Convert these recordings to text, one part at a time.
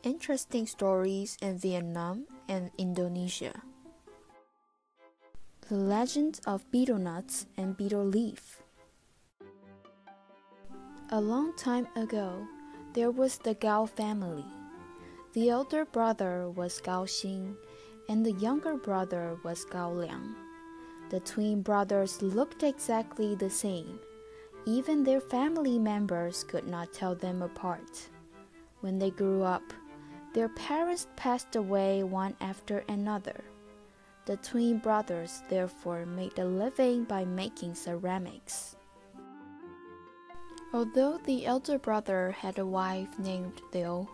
Interesting stories in Vietnam and Indonesia. The legend of betel nuts and betel leaf. A long time ago, there was the Gao family. The elder brother was Gao Xing, and the younger brother was Gao Liang. The twin brothers looked exactly the same. Even their family members could not tell them apart. When they grew up, their parents passed away one after another. The twin brothers therefore made a living by making ceramics. Although the elder brother had a wife named Liu,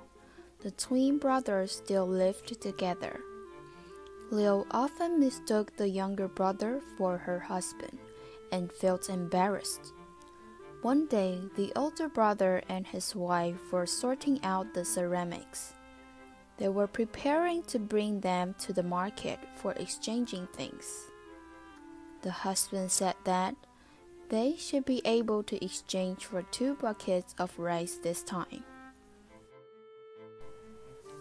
the twin brothers still lived together. Liu often mistook the younger brother for her husband and felt embarrassed. One day, the older brother and his wife were sorting out the ceramics. They were preparing to bring them to the market for exchanging things. The husband said that they should be able to exchange for 2 buckets of rice this time.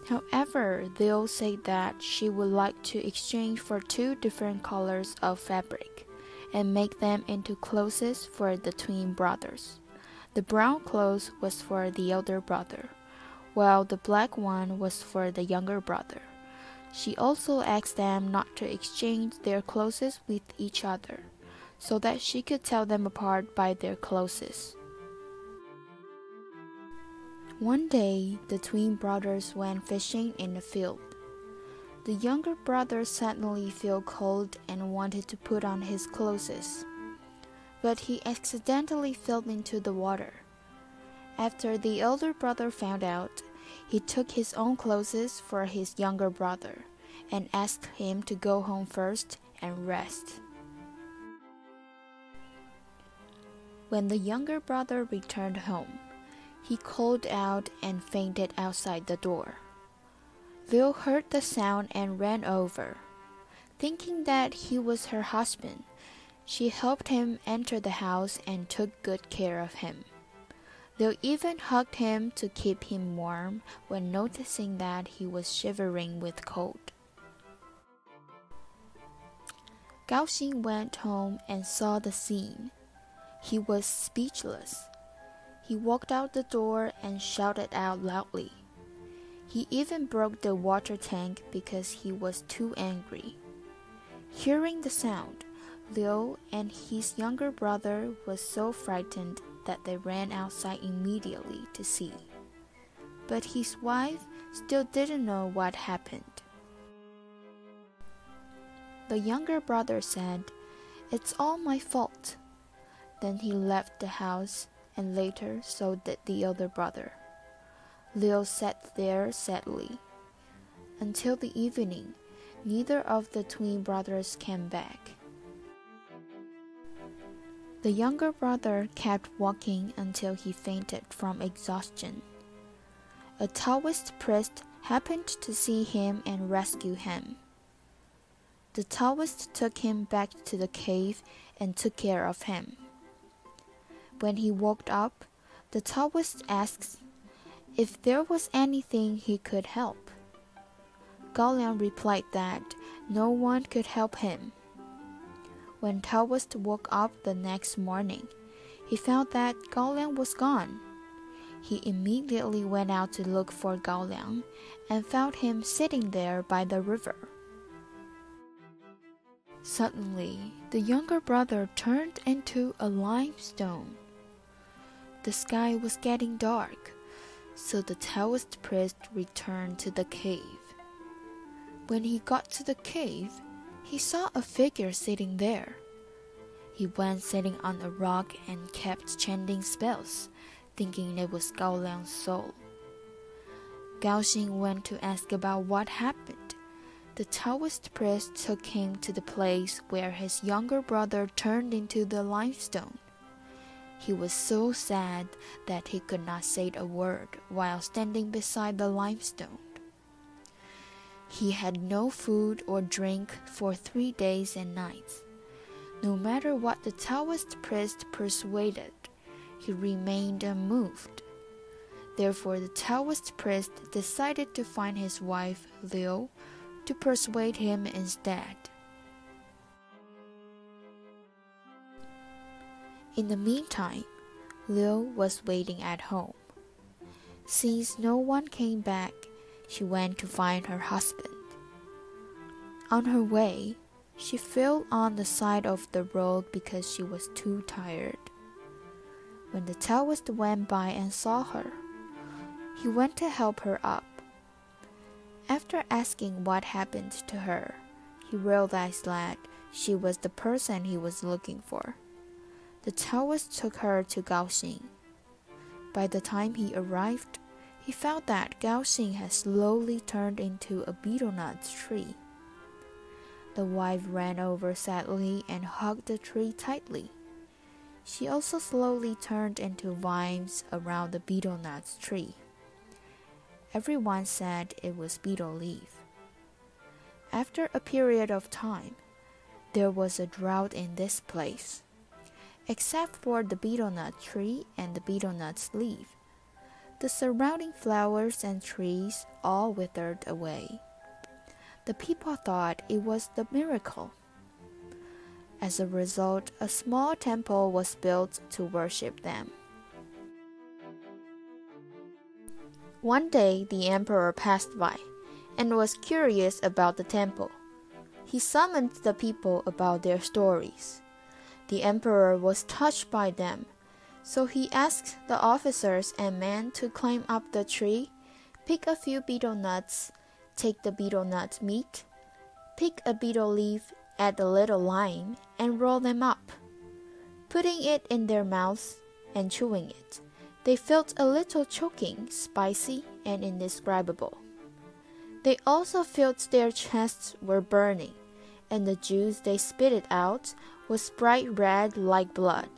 However, Liu said that she would like to exchange for 2 different colors of fabric and make them into clothes for the twin brothers. The brown clothes was for the elder brother, while the black one was for the younger brother. She also asked them not to exchange their clothes with each other, so that she could tell them apart by their clothes. One day, the twin brothers went fishing in the field. The younger brother suddenly felt cold and wanted to put on his clothes, but he accidentally fell into the water. After the elder brother found out, he took his own clothes for his younger brother and asked him to go home first and rest. When the younger brother returned home, he called out and fainted outside the door. Liu heard the sound and ran over. Thinking that he was her husband, she helped him enter the house and took good care of him. Liu even hugged him to keep him warm when noticing that he was shivering with cold. Gao Xing went home and saw the scene. He was speechless. He walked out the door and shouted out loudly. He even broke the water tank because he was too angry. Hearing the sound, Liu and his younger brother were so frightened that they ran outside immediately to see. But his wife still didn't know what happened. The younger brother said, "It's all my fault." Then he left the house, and later so did the elder brother. Liu sat there sadly. Until the evening, neither of the twin brothers came back. The younger brother kept walking until he fainted from exhaustion. A Taoist priest happened to see him and rescue him. The Taoist took him back to the cave and took care of him. When he woke up, the Taoist asked if there was anything he could help. Gao Liang replied that no one could help him. When Taoist woke up the next morning, he found that Gao Liang was gone. He immediately went out to look for Gao Liang and found him sitting there by the river. Suddenly, the younger brother turned into a limestone. The sky was getting dark, so the Taoist priest returned to the cave. When he got to the cave, he saw a figure sitting there. He went sitting on a rock and kept chanting spells, thinking it was Gao Liang's soul. Gao Xing went to ask about what happened. The Taoist priest took him to the place where his younger brother turned into the limestone. He was so sad that he could not say a word while standing beside the limestone. He had no food or drink for 3 days and nights. No matter what the Taoist priest persuaded, he remained unmoved. Therefore, the Taoist priest decided to find his wife, Liu, to persuade him instead. In the meantime, Liu was waiting at home. Since no one came back, she went to find her husband. On her way, she fell on the side of the road because she was too tired. When the Taoist went by and saw her, he went to help her up. After asking what happened to her, he realized that she was the person he was looking for. The Taoist took her to Gaoxing. By the time he arrived, he found that Gaoxing had slowly turned into a betel nut tree. The wife ran over sadly and hugged the tree tightly. She also slowly turned into vines around the betel nut tree. Everyone said it was betel leaf. After a period of time, there was a drought in this place. Except for the betel nut tree and the betel nut's leaf, the surrounding flowers and trees all withered away. The people thought it was the miracle. As a result, a small temple was built to worship them. One day, the emperor passed by and was curious about the temple. He summoned the people about their stories. The emperor was touched by them, so he asked the officers and men to climb up the tree, pick a few betel nuts, take the betel nut meat, pick a betel leaf, add a little lime, and roll them up. Putting it in their mouths and chewing it, they felt a little choking, spicy, and indescribable. They also felt their chests were burning, and the juice they spit out was bright red like blood.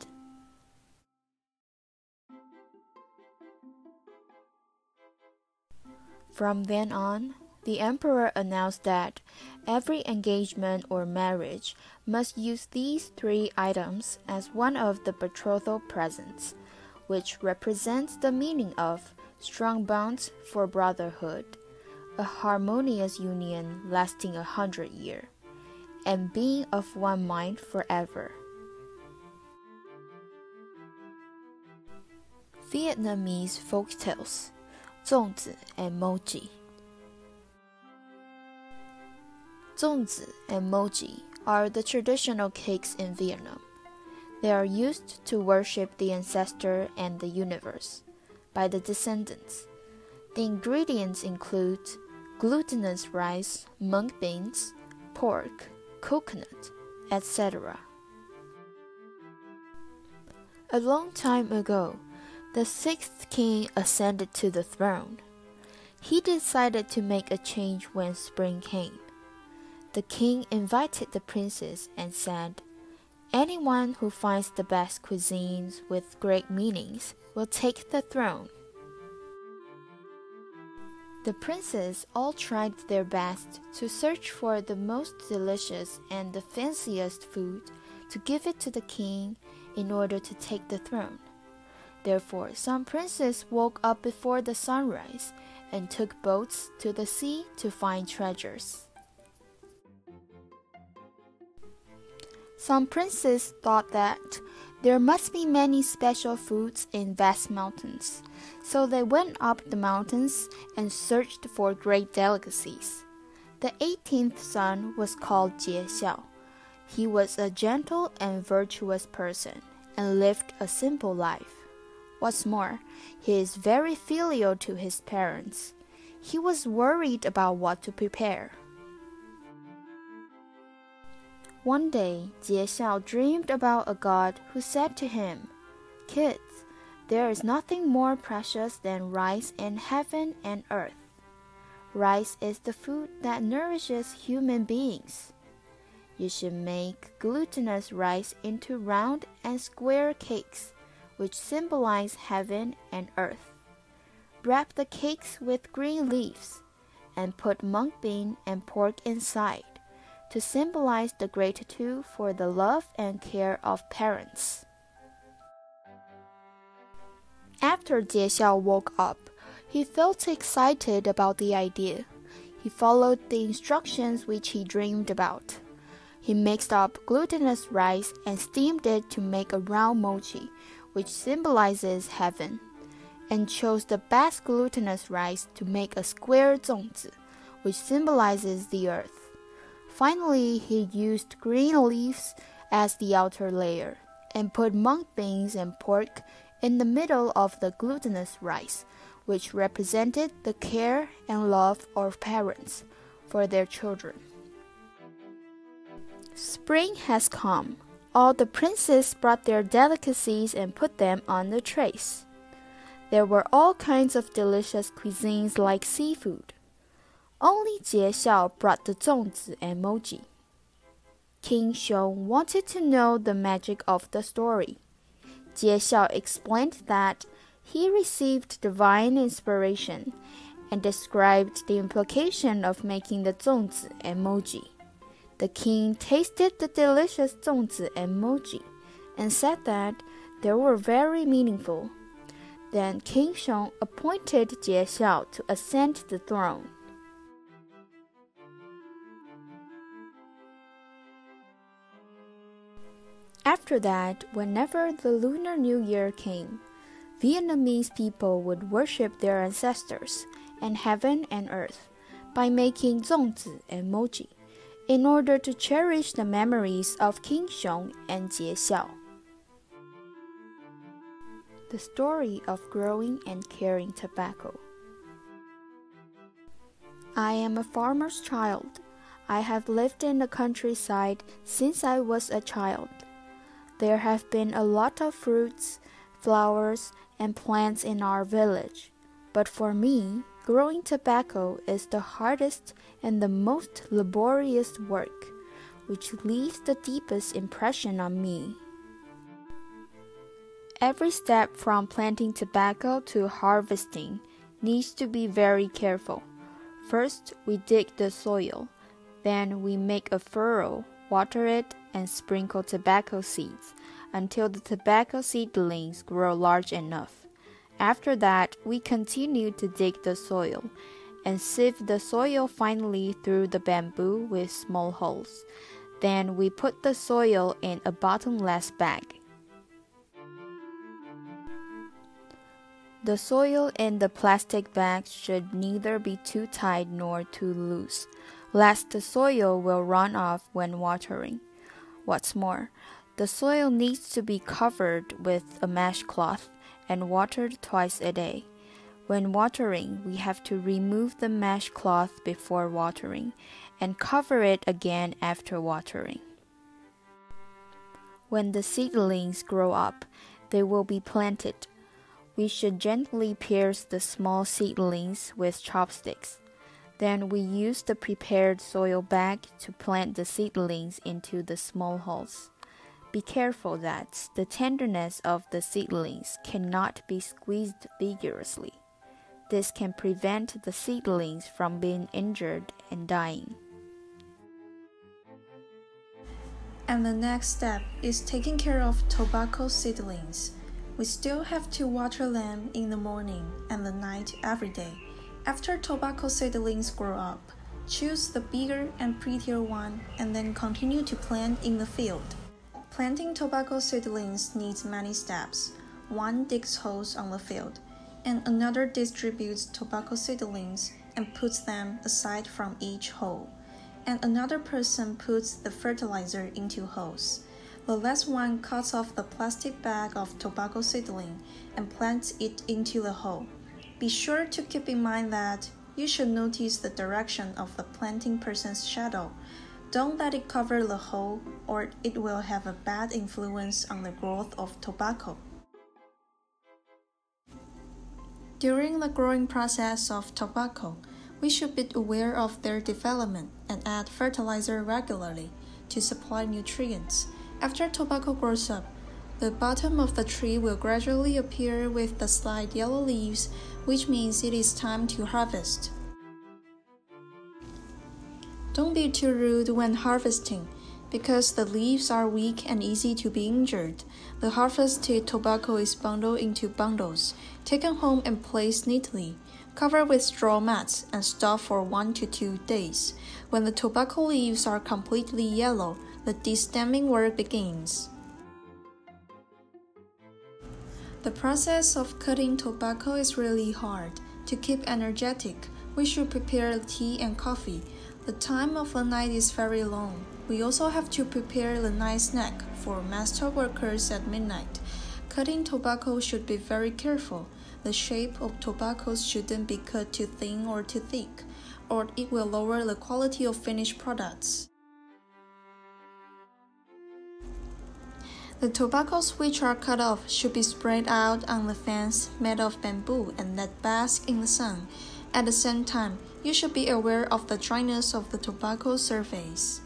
From then on, the emperor announced that every engagement or marriage must use these 3 items as one of the betrothal presents, which represents the meaning of strong bonds for brotherhood, a harmonious union lasting 100 years, and being of one mind forever. Vietnamese folktales, 粽子 and mochi. 粽子 and mochi are the traditional cakes in Vietnam. They are used to worship the ancestor and the universe by the descendants. The ingredients include glutinous rice, mung beans, pork, coconut, etc. A long time ago, the 6th king ascended to the throne. He decided to make a change when spring came. The king invited the princes and said, "Anyone who finds the best cuisines with great meanings will take the throne." The princes all tried their best to search for the most delicious and the fanciest food to give it to the king in order to take the throne. Therefore, some princes woke up before the sunrise and took boats to the sea to find treasures. Some princes thought that there must be many special foods in vast mountains, so they went up the mountains and searched for great delicacies. The 18th son was called Jie Xiao. He was a gentle and virtuous person and lived a simple life. What's more, he is very filial to his parents. He was worried about what to prepare. One day, Jie Xiao dreamed about a god who said to him, "Kids, there is nothing more precious than rice in heaven and earth. Rice is the food that nourishes human beings. You should make glutinous rice into round and square cakes, which symbolize heaven and earth. Wrap the cakes with green leaves, and put mung bean and pork inside, to symbolize the gratitude for the love and care of parents." After Jie Xiao woke up, He felt excited about the idea. He followed the instructions which he dreamed about. He mixed up glutinous rice and steamed it to make a round mochi, which symbolizes heaven, and chose the best glutinous rice to make a square 粽子, which symbolizes the earth. Finally, he used green leaves as the outer layer, and put mung beans and pork in the middle of the glutinous rice, which represented the care and love of parents for their children. Spring has come. All the princes brought their delicacies and put them on the trays. There were all kinds of delicious cuisines like seafood. Only Jie Xiao brought the 粽子 and mochi. King Xiong wanted to know the magic of the story. Jie Xiao explained that he received divine inspiration and described the implication of making the 粽子 and mochi. The king tasted the delicious 粽子 and mochi and said that they were very meaningful. Then King Xiong appointed Jie Xiao to ascend the throne. After that, whenever the Lunar New Year came, Vietnamese people would worship their ancestors and heaven and earth by making 粽子 and mochi in order to cherish the memories of King Xiong and Jie Xiao. The story of growing and carrying tobacco. I am a farmer's child. I have lived in the countryside since I was a child. There have been a lot of fruits, flowers, and plants in our village. But for me, growing tobacco is the hardest and the most laborious work, which leaves the deepest impression on me. Every step from planting tobacco to harvesting needs to be very careful. First, we dig the soil. Then we make a furrow, water it, and sprinkle tobacco seeds until the tobacco seedlings grow large enough. After that, we continue to dig the soil and sieve the soil finely through the bamboo with small holes. Then we put the soil in a bottomless bag. The soil in the plastic bag should neither be too tight nor too loose, lest the soil will run off when watering. What's more, the soil needs to be covered with a mesh cloth and watered twice a day. When watering, we have to remove the mesh cloth before watering and cover it again after watering. When the seedlings grow up, they will be planted. We should gently pierce the small seedlings with chopsticks. Then we use the prepared soil bag to plant the seedlings into the small holes. Be careful that the tenderness of the seedlings cannot be squeezed vigorously. This can prevent the seedlings from being injured and dying. And the next step is taking care of tobacco seedlings. We still have to water them in the morning and the night every day. After tobacco seedlings grow up, choose the bigger and prettier one and then continue to plant in the field. Planting tobacco seedlings needs many steps. One digs holes on the field, and another distributes tobacco seedlings and puts them aside from each hole, and another person puts the fertilizer into holes. The last one cuts off the plastic bag of tobacco seedling and plants it into the hole. Be sure to keep in mind that you should notice the direction of the planting person's shadow. Don't let it cover the hole, or it will have a bad influence on the growth of tobacco. During the growing process of tobacco, we should be aware of their development and add fertilizer regularly to supply nutrients. After tobacco grows up, the bottom of the tree will gradually appear with the slight yellow leaves, which means it is time to harvest. Don't be too rude when harvesting, because the leaves are weak and easy to be injured. The harvested tobacco is bundled into bundles, taken home and placed neatly. Cover with straw mats and stop for 1 to 2 days. When the tobacco leaves are completely yellow, the destemming work begins. The process of cutting tobacco is really hard. To keep energetic, we should prepare tea and coffee. The time of the night is very long. We also have to prepare the night snack for master workers at midnight. Cutting tobacco should be very careful. The shape of tobaccos shouldn't be cut too thin or too thick, or it will lower the quality of finished products. The tobaccos which are cut off should be spread out on the fans made of bamboo and let bask in the sun. At the same time, you should be aware of the dryness of the tobacco surface.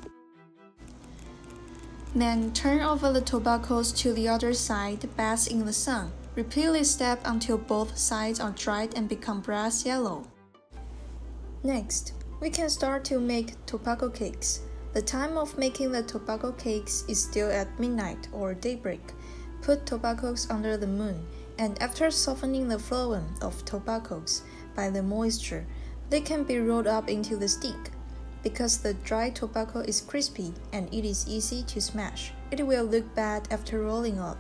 Then turn over the tobaccos to the other side, bask in the sun. Repeat this step until both sides are dried and become brass yellow. Next, we can start to make tobacco cakes. The time of making the tobacco cakes is still at midnight or daybreak. Put tobaccos under the moon, and after softening the phloem of tobaccos by the moisture, they can be rolled up into the stick. Because the dry tobacco is crispy and it is easy to smash, it will look bad after rolling up.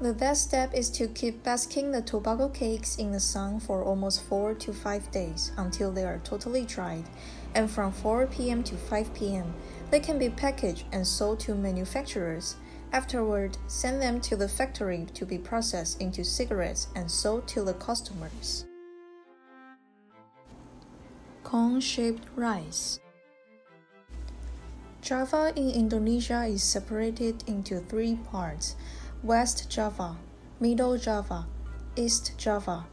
The best step is to keep basking the tobacco cakes in the sun for almost 4 to 5 days until they are totally dried, and from 4 p.m. to 5 p.m. they can be packaged and sold to manufacturers. Afterward, send them to the factory to be processed into cigarettes and sold to the customers. Cone-shaped rice. Java in Indonesia is separated into 3 parts: West Java, Middle Java, East Java.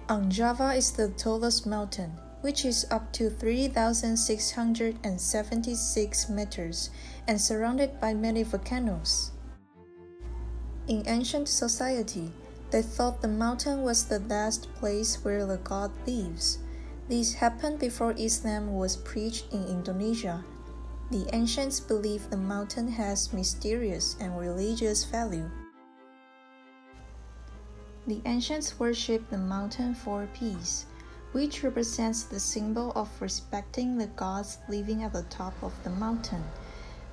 On Java is the tallest mountain, which is up to 3,676 meters and surrounded by many volcanoes. In ancient society, they thought the mountain was the last place where the god lives. This happened before Islam was preached in Indonesia. The ancients believed the mountain has mysterious and religious value. The ancients worshipped the mountain for peace, which represents the symbol of respecting the gods living at the top of the mountain.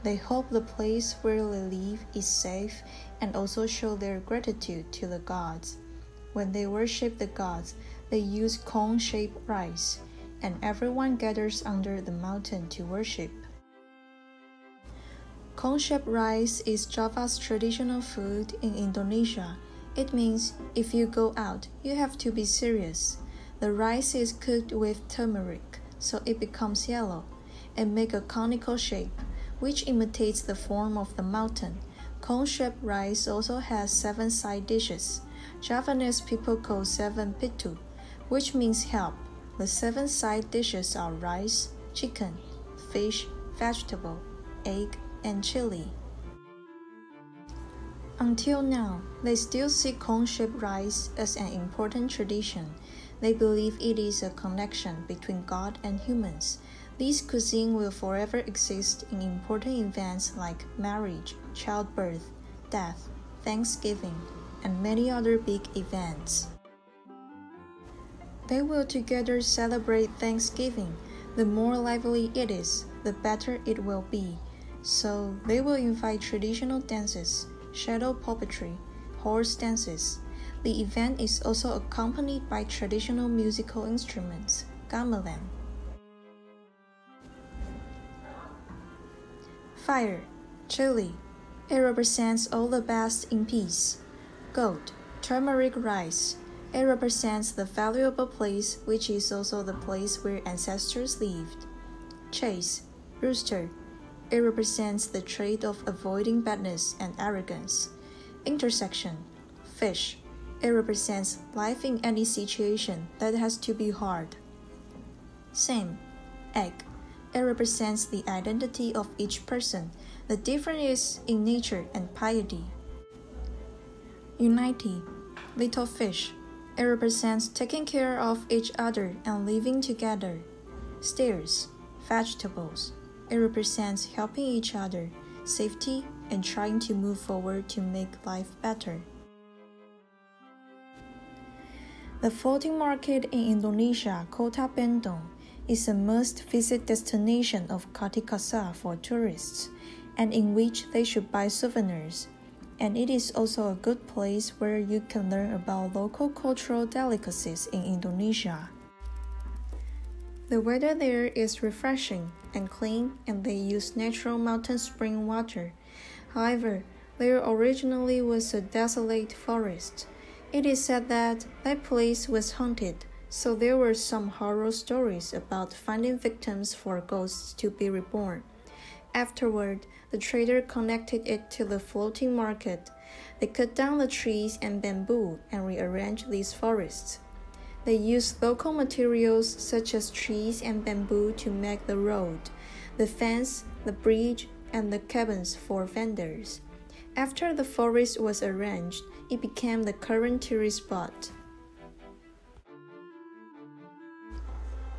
They hope the place where they live is safe and also show their gratitude to the gods. When they worship the gods, they use cone-shaped rice, and everyone gathers under the mountain to worship. Cone-shaped rice is Java's traditional food in Indonesia. It means if you go out, you have to be serious. The rice is cooked with turmeric, so it becomes yellow, and make a conical shape, which imitates the form of the mountain. Cone-shaped rice also has 7 side dishes. Javanese people call 7 pitu, which means help. The 7 side dishes are rice, chicken, fish, vegetable, egg, and chili. Until now, they still see cone-shaped rice as an important tradition. They believe it is a connection between God and humans. This cuisine will forever exist in important events like marriage, childbirth, death, Thanksgiving, and many other big events. They will together celebrate Thanksgiving. The more lively it is, the better it will be. So they will invite traditional dances, shadow puppetry, horse dances. The event is also accompanied by traditional musical instruments, gamelan. Fire, chili. It represents all the best in peace. Goat, turmeric rice. It represents the valuable place, which is also the place where ancestors lived. Chase, rooster. It represents the trait of avoiding badness and arrogance. Intersection, fish. It represents life in any situation that has to be hard. Same, egg. It represents the identity of each person. The difference is in nature and piety. Unity, little fish. It represents taking care of each other and living together. Stairs, vegetables. It represents helping each other, safety, and trying to move forward to make life better. The floating market in Indonesia, Kota Bandung, is a must-visit destination of Kartikasa for tourists, and in which they should buy souvenirs. And it is also a good place where you can learn about local cultural delicacies in Indonesia. The weather there is refreshing and clean, and they use natural mountain spring water. However, there originally was a desolate forest. It is said that place was haunted, so there were some horror stories about finding victims for ghosts to be reborn. Afterward, the trader connected it to the floating market. They cut down the trees and bamboo and rearranged these forests. They used local materials such as trees and bamboo to make the road, the fence, the bridge, and the cabins for vendors. After the forest was arranged, it became the current tourist spot.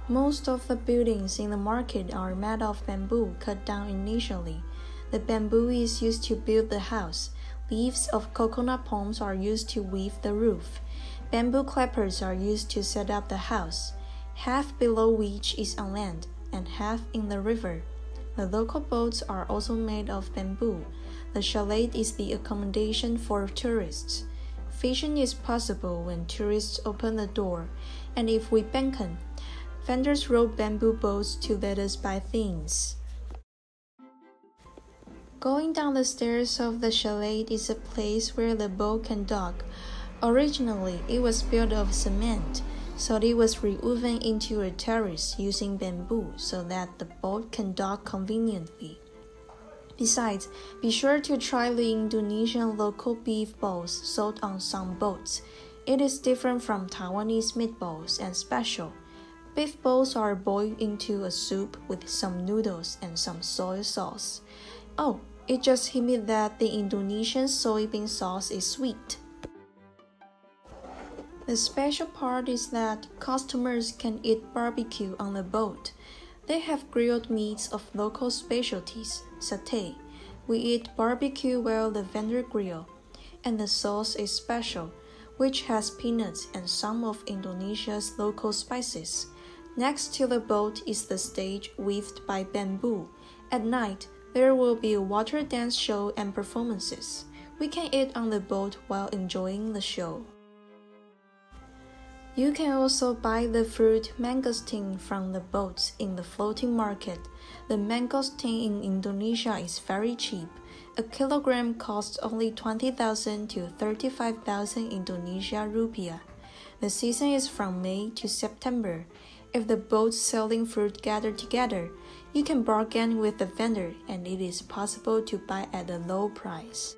Most of the buildings in the market are made of bamboo cut down initially. The bamboo is used to build the house. Leaves of coconut palms are used to weave the roof. Bamboo clappers are used to set up the house, half below which is on land and half in the river. The local boats are also made of bamboo. The chalet is the accommodation for tourists. Fishing is possible when tourists open the door, and if we beckon, vendors row bamboo boats to let us buy things. Going down the stairs of the chalet is a place where the boat can dock. Originally, it was built of cement, so it was rewoven into a terrace using bamboo so that the boat can dock conveniently. Besides, be sure to try the Indonesian local beef balls sold on some boats. It is different from Taiwanese meatballs and special. Beef balls are boiled into a soup with some noodles and some soy sauce. Oh, it just hit me that the Indonesian soybean sauce is sweet. The special part is that customers can eat barbecue on the boat. They have grilled meats of local specialties, satay. We eat barbecue while the vendor grill, and the sauce is special, which has peanuts and some of Indonesia's local spices. Next to the boat is the stage weaved by bamboo. At night, there will be a water dance show and performances. We can eat on the boat while enjoying the show. You can also buy the fruit mangosteen from the boats in the floating market. The mangosteen in Indonesia is very cheap. A kilogram costs only 20,000 to 35,000 Indonesia rupiah. The season is from May to September. If the boats selling fruit gather together, you can bargain with the vendor, and it is possible to buy at a low price.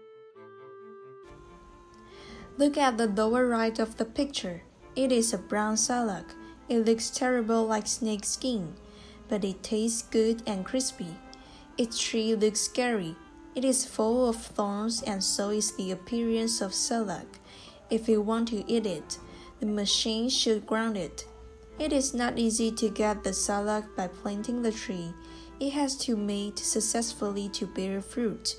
Look at the lower right of the picture. It is a brown salak. It looks terrible like snake skin, but it tastes good and crispy. Its tree looks scary. It is full of thorns, and so is the appearance of salak. If you want to eat it, the machine should ground it. It is not easy to get the salak by planting the tree. It has to mate successfully to bear fruit.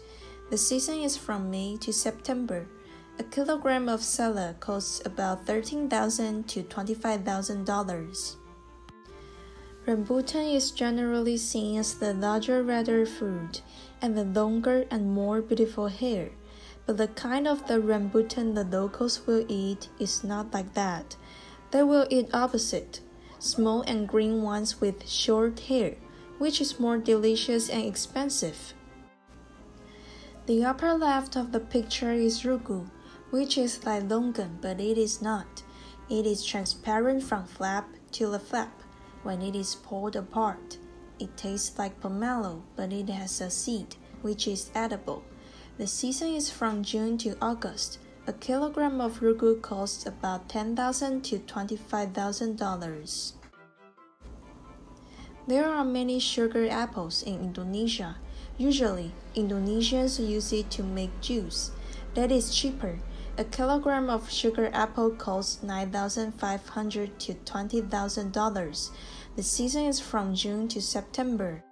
The season is from May to September. A kilogram of salak costs about $13,000 to $25,000. Rambutan is generally seen as the larger redder fruit and the longer and more beautiful hair, but the kind of the rambutan the locals will eat is not like that. They will eat opposite, small and green ones with short hair, which is more delicious and expensive. The upper left of the picture is rugu, which is like longan, but it is not. It is transparent from flap to the flap when it is pulled apart. It tastes like pomelo, but it has a seed, which is edible. The season is from June to August. A kilogram of rugu costs about $10,000 to $25,000. There are many sugar apples in Indonesia. Usually, Indonesians use it to make juice. That is cheaper. A kilogram of sugar apple costs $9,500 to $20,000. The season is from June to September.